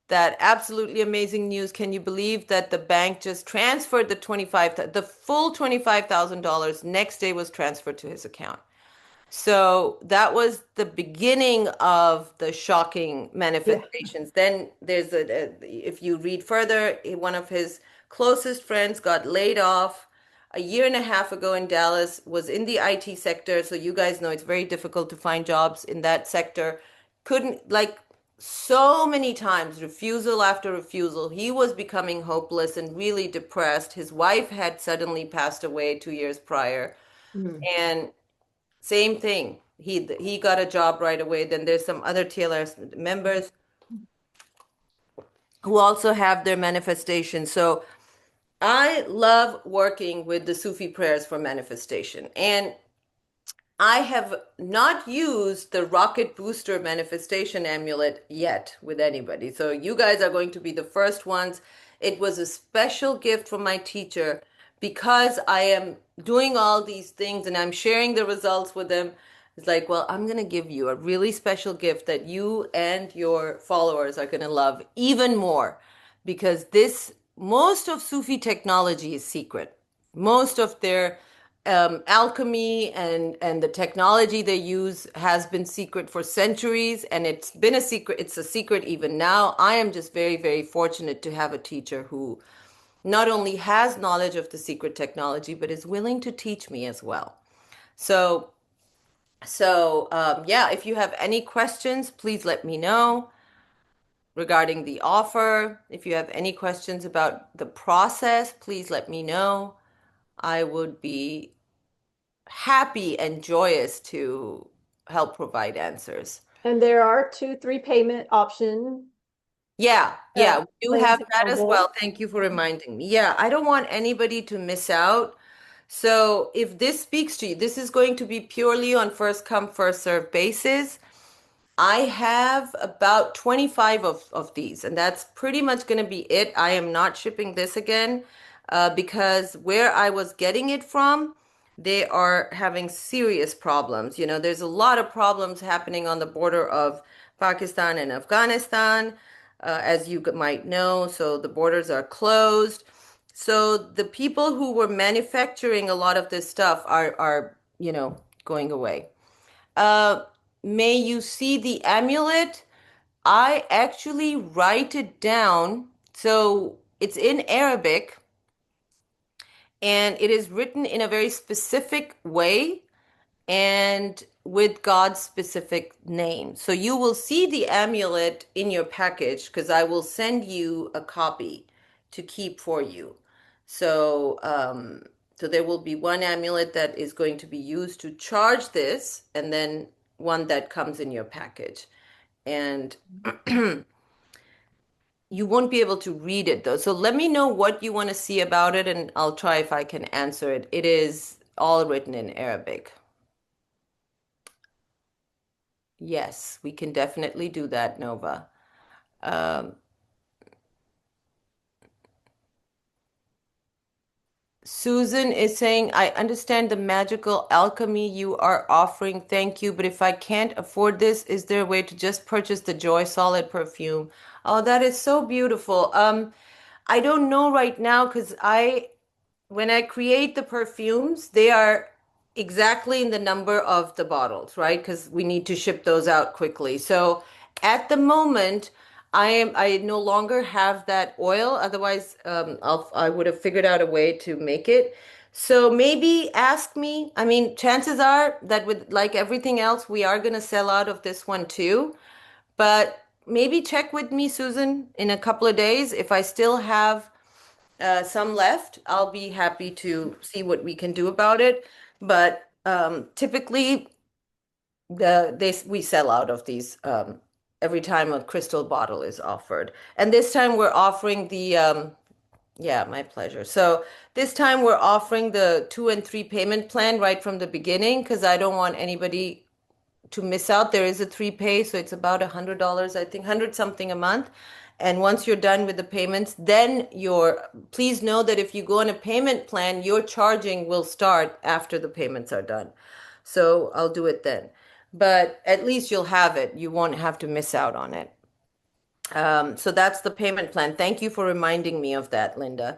that absolutely amazing news. Can you believe that the bank just transferred the full $25,000 next day was transferred to his account? So that was the beginning of the shocking Yeah. manifestations. Then if you read further, one of his closest friends got laid off a year and a half ago in Dallas, was in the IT sector. So you guys know it's very difficult to find jobs in that sector. Couldn't, like, so many times, refusal after refusal. He was becoming hopeless and really depressed. His wife had suddenly passed away 2 years prior. Mm. And same thing. He got a job right away. Then there's some other TLRS members who also have their manifestation. So I love working with the Sufi prayers for manifestation. And I have not used the rocket booster manifestation amulet yet with anybody. So you guys are going to be the first ones. It was a special gift from my teacher because I am doing all these things and I'm sharing the results with them. It's like, well, I'm going to give you a really special gift that you and your followers are going to love even more because most of Sufi technology is secret. Most of their alchemy and the technology they use has been secret for centuries, and it's been a secret. It's a secret even now. I am just very, very fortunate to have a teacher who not only has knowledge of the secret technology, but is willing to teach me as well. So, yeah, if you have any questions, please let me know regarding the offer. If you have any questions about the process, please let me know. I would be happy and joyous to help provide answers. And there are 2, 3 payment option Yeah, we do plans have that as available. well. Thank you for reminding me. Yeah, I don't want anybody to miss out. So if this speaks to you, this is going to be purely on first come, first serve basis. I have about 25 of these, and that's pretty much going to be it. I am not shipping this again because where I was getting it from, they are having serious problems. There's a lot of problems happening on the border of Pakistan and Afghanistan, as you might know. So the borders are closed. So the people who were manufacturing a lot of this stuff are going away. Uh, may you see the amulet? I actually write it down. So it's in Arabic and it is written in a very specific way and with God's specific name. So you will see the amulet in your package because I will send you a copy to keep for you. So there will be one amulet that is going to be used to charge this, and then one that comes in your package. And you won't be able to read it though. So let me know what you want to see about it, and I'll try if I can answer it. It is all written in Arabic. Yes, we can definitely do that, Nova. Um, Susan is saying, I understand the magical alchemy you are offering. Thank you. But if I can't afford this, is there a way to just purchase the Joy Solid perfume? Oh, that is so beautiful. I don't know right now because when I create the perfumes, they are exactly in the number of the bottles, right? Because we need to ship those out quickly. So at the moment, I no longer have that oil. Otherwise, I would have figured out a way to make it. So maybe ask me. I mean, chances are that with like everything else, we are going to sell out of this one too. But maybe check with me, Susan, in a couple of days if I still have some left. I'll be happy to see what we can do about it. But typically, we sell out of these every time a crystal bottle is offered. And this time we're offering the yeah, my pleasure. So this time we're offering the 2 and 3 payment plan right from the beginning because I don't want anybody to miss out. There is a 3 pay, so it's about $100, I think, 100 something a month. And once you're done with the payments, then please know that if you go on a payment plan, your charging will start after the payments are done. So I'll do it then. But at least you'll have it. You won't have to miss out on it. So that's the payment plan. Thank you for reminding me of that, Linda.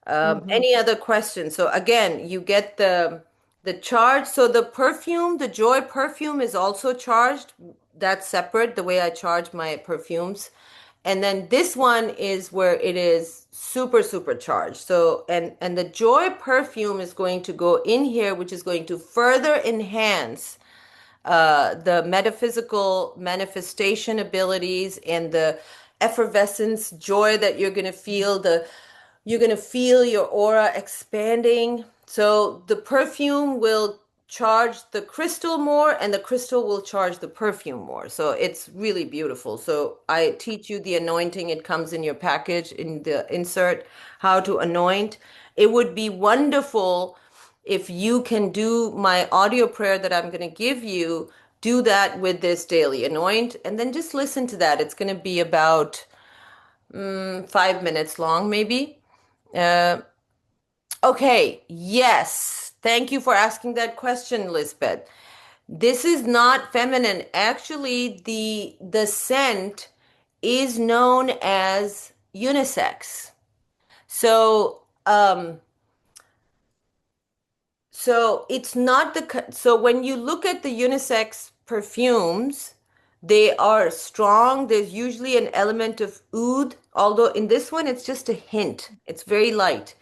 Mhm. Any other questions? So again, you get the charge. So the perfume, the Joy perfume is also charged. That's separate, the way I charge my perfumes. And then this one is where it is super, super charged. So and the Joy perfume is going to go in here, which is going to further enhance the metaphysical manifestation abilities and the effervescence joy that you're going to feel. You're going to feel your aura expanding. So the perfume will charge the crystal more and the crystal will charge the perfume more. So it's really beautiful. So I teach you the anointing. It comes in your package in the insert, how to anoint. It would be wonderful if you can do my audio prayer that I'm going to give you, do that with this daily anoint, and then just listen to that. It's going to be about 5 minutes long, maybe. Uh, okay, yes. Thank you for asking that question, Lisbeth. This is not feminine. Actually, the scent is known as unisex. So, so it's not so when you look at the unisex perfumes, they are strong. There's usually an element of oud, although in this one it's just a hint. It's very light.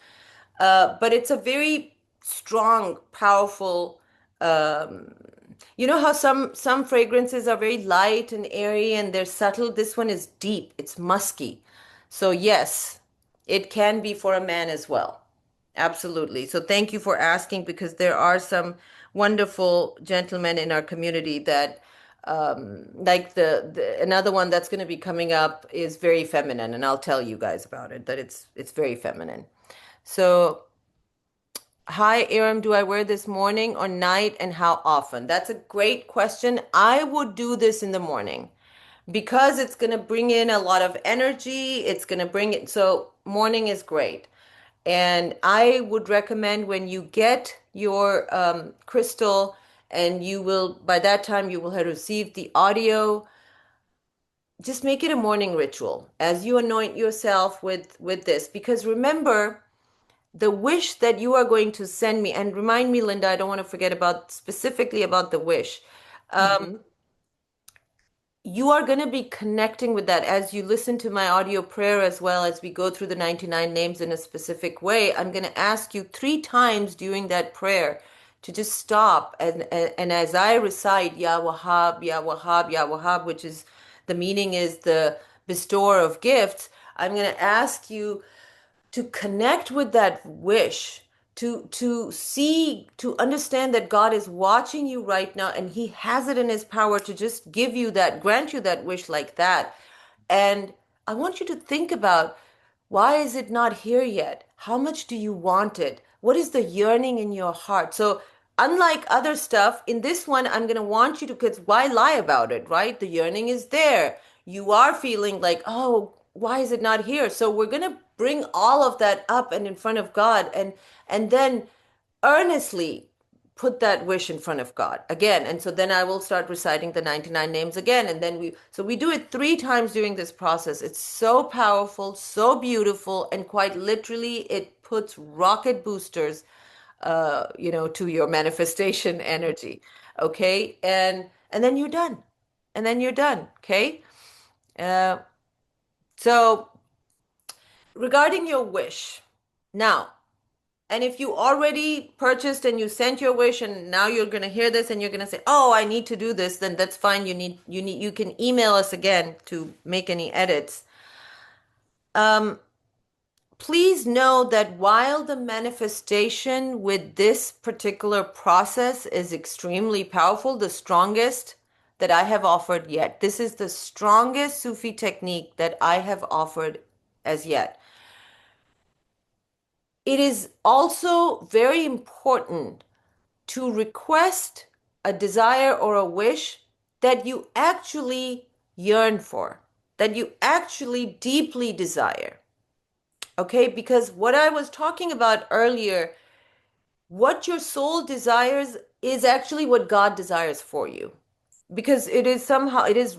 But it's a very strong, powerful. You know how some fragrances are very light and airy and they're subtle. This one is deep. It's musky. So yes, it can be for a man as well. Absolutely. So thank you for asking because there are some wonderful gentlemen in our community that like the another one that's going to be coming up is very feminine and I'll tell you guys about it that it's very feminine. So hi, Eram, do I wear this morning or night and how often? That's a great question. I would do this in the morning because it's going to bring in a lot of energy. It's going to bring it. So morning is great. And I would recommend when you get your crystal and you will, by that time, you will have received the audio. Just make it a morning ritual as you anoint yourself with this. Because remember, the wish that you are going to send me, and remind me, Linda, I don't want to forget about specifically about the wish. Mhm. You are going to be connecting with that as you listen to my audio prayer as well as we go through the 99 names in a specific way. I'm going to ask you 3 times during that prayer to just stop and as I recite Ya Wahhab, Ya Wahhab, Ya Wahhab, which is the meaning is the bestower of gifts, I'm going to ask you to connect with that wish, to understand that God is watching you right now and he has it in his power to just give you that, grant you that wish like that. And I want you to think about, why is it not here yet? How much do you want it? What is the yearning in your heart? So unlike other stuff, in this one, I'm going to want you to, because why lie about it, right? The yearning is there. You are feeling like, oh, why is it not here? So we're going to bring all of that up and in front of God and then earnestly put that wish in front of God again. And so then I will start reciting the 99 names again. And then we do it 3 times during this process. It's so powerful, so beautiful, and quite literally it puts rocket boosters, to your manifestation energy. Okay. And then you're done. And then you're done. Okay. Uh, so regarding your wish, now, and if you already purchased and you sent your wish and now you're going to hear this and you're going to say, "Oh, I need to do this," then that's fine. You can email us again to make any edits. please know that while the manifestation with this particular process is extremely powerful, the strongest that I have offered yet, this is the strongest Sufi technique that I have offered as yet. It is also very important to request a desire or a wish that you actually yearn for, that you actually deeply desire. Okay, because what I was talking about earlier, what your soul desires is actually what God desires for you. Because it is somehow, it is,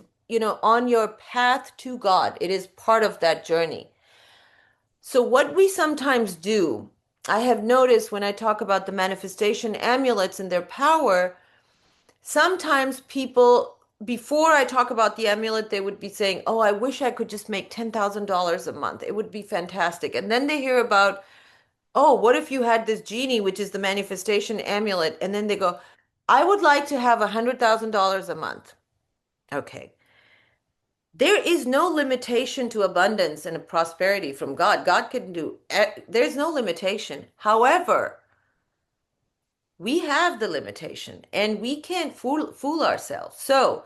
on your path to God, it is part of that journey. So, what we sometimes do, I have noticed when I talk about the manifestation amulets and their power, sometimes people, before I talk about the amulet, they would be saying, "Oh, I wish I could just make $10,000 a month. It would be fantastic." And then they hear about, "Oh, what if you had this genie, which is the manifestation amulet?" And then they go, "I would like to have $100,000 a month." Okay. There is no limitation to abundance and prosperity from God. God can do, there's no limitation. However, we have the limitation and we can't fool ourselves. So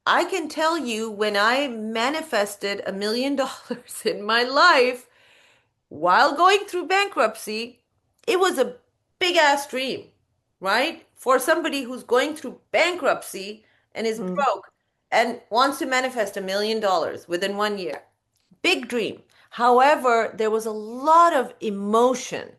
I can tell you when I manifested $1 million in my life while going through bankruptcy, it was a big ass dream, right? For somebody who's going through bankruptcy and is Mm. broke and wants to manifest $1 million within 1 year. Big dream. However, there was a lot of emotion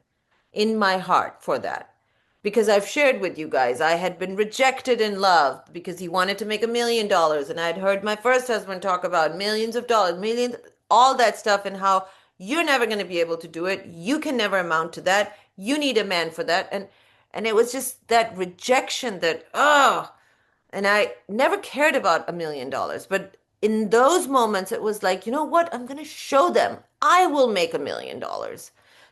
in my heart for that. Because I've shared with you guys, I had been rejected in love because he wanted to make $1 million. And I'd heard my first husband talk about millions of dollars, millions, all that stuff, and how you're never going to be able to do it. You can never amount to that. You need a man for that. And it was just that rejection that, oh, and I never cared about $1 million. But in those moments, it was like, you know what? I'm going to show them I will make $1 million.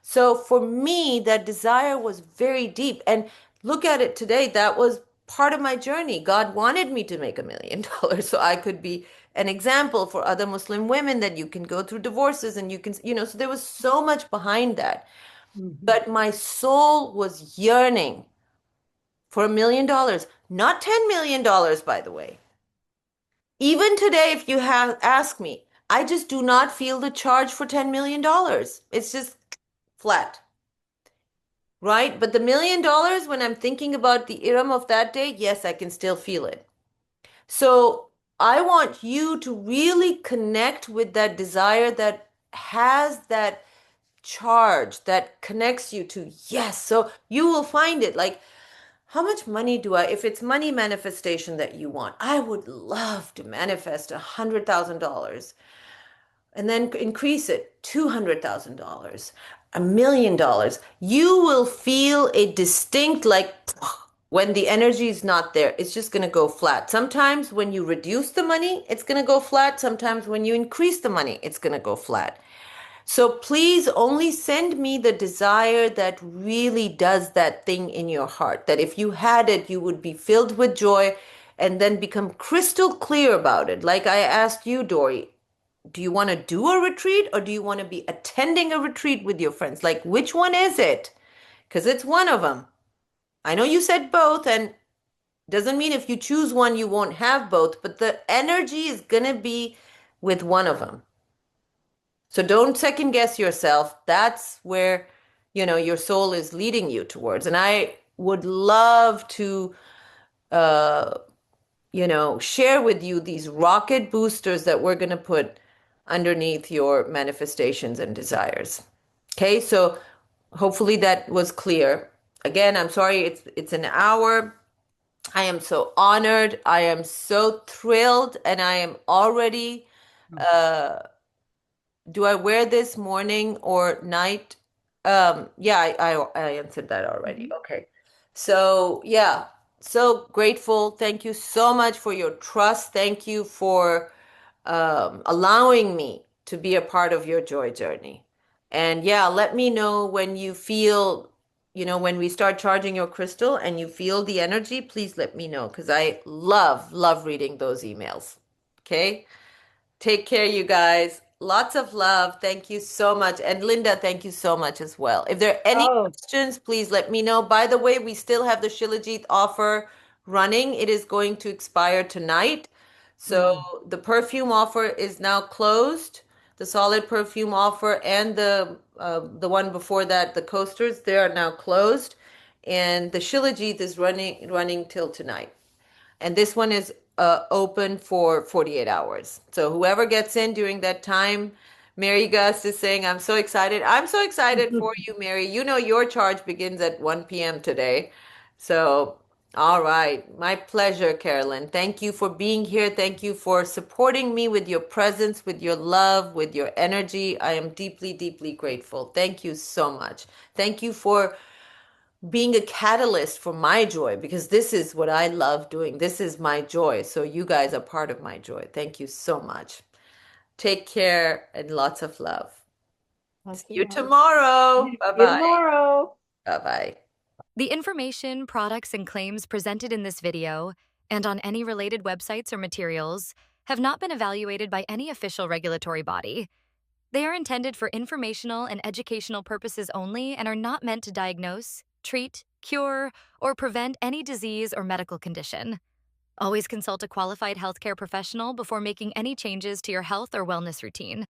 So for me, that desire was very deep. And look at it today. That was part of my journey. God wanted me to make $1 million so I could be an example for other Muslim women that you can go through divorces and you can, so there was so much behind that. Mhm. But my soul was yearning for $1 million, not $10 million, by the way. Even today, if you have ask me, I just do not feel the charge for $10 million. It's just flat, right? But the $1 million, when I'm thinking about the Eram of that day, yes, I can still feel it. So I want you to really connect with that desire that has that charge that connects you to yes. So you will find it like, how much money do I, if it's money manifestation that you want, I would love to manifest $100,000 and then increase it $200,000, $1 million. You will feel a distinct, like, when the energy is not there, it's just going to go flat. Sometimes when you reduce the money, it's going to go flat. Sometimes when you increase the money, it's going to go flat. So please only send me the desire that really does that thing in your heart. That if you had it, you would be filled with joy and then become crystal clear about it. Like I asked you, Dory, do you want to do a retreat or do you want to be attending a retreat with your friends? Like, which one is it? Because it's one of them. I know you said both, and doesn't mean if you choose one, you won't have both, but the energy is going to be with one of them. So don't second guess yourself. That's where, your soul is leading you towards. And I would love to, uh, share with you these rocket boosters that we're going to put underneath your manifestations and desires. Okay, so hopefully that was clear. Again, I'm sorry it's an hour. I am so honored. I am so thrilled, and I am already uh do I wear this morning or night? Yeah, I answered that already. Mhm. Okay. So, yeah, so grateful. Thank you so much for your trust. Thank you for allowing me to be a part of your joy journey. And yeah, let me know when you feel, when we start charging your crystal and you feel the energy, please let me know because I love reading those emails. Okay? Take care, you guys. Lots of love. Thank you so much. And Linda, thank you so much as well. If there are any Oh, questions, please let me know. By the way, we still have the Shilajit offer running. It is going to expire tonight. So mm. the perfume offer is now closed. The solid perfume offer and the one before that, the coasters, they are now closed. And the Shilajit is running till tonight. And this one is open for 48 hours. So whoever gets in during that time, Mary Gus is saying, I'm so excited. I'm so excited for you, Mary. You know your charge begins at 1 p.m. today. So, all right. My pleasure, Carolyn. Thank you for being here. Thank you for supporting me with your presence, with your love, with your energy. I am deeply, deeply grateful. Thank you so much. Thank you for being a catalyst for my joy because this is what I love doing. This is my joy. So you guys are part of my joy. Thank you so much. Take care and lots of love. See Lots of you love. tomorrow. See Bye you bye. tomorrow. Bye bye. The information, products, and claims presented in this video and on any related websites or materials have not been evaluated by any official regulatory body. They are intended for informational and educational purposes only and are not meant to diagnose, treat, cure, or prevent any disease or medical condition. Always consult a qualified healthcare professional before making any changes to your health or wellness routine.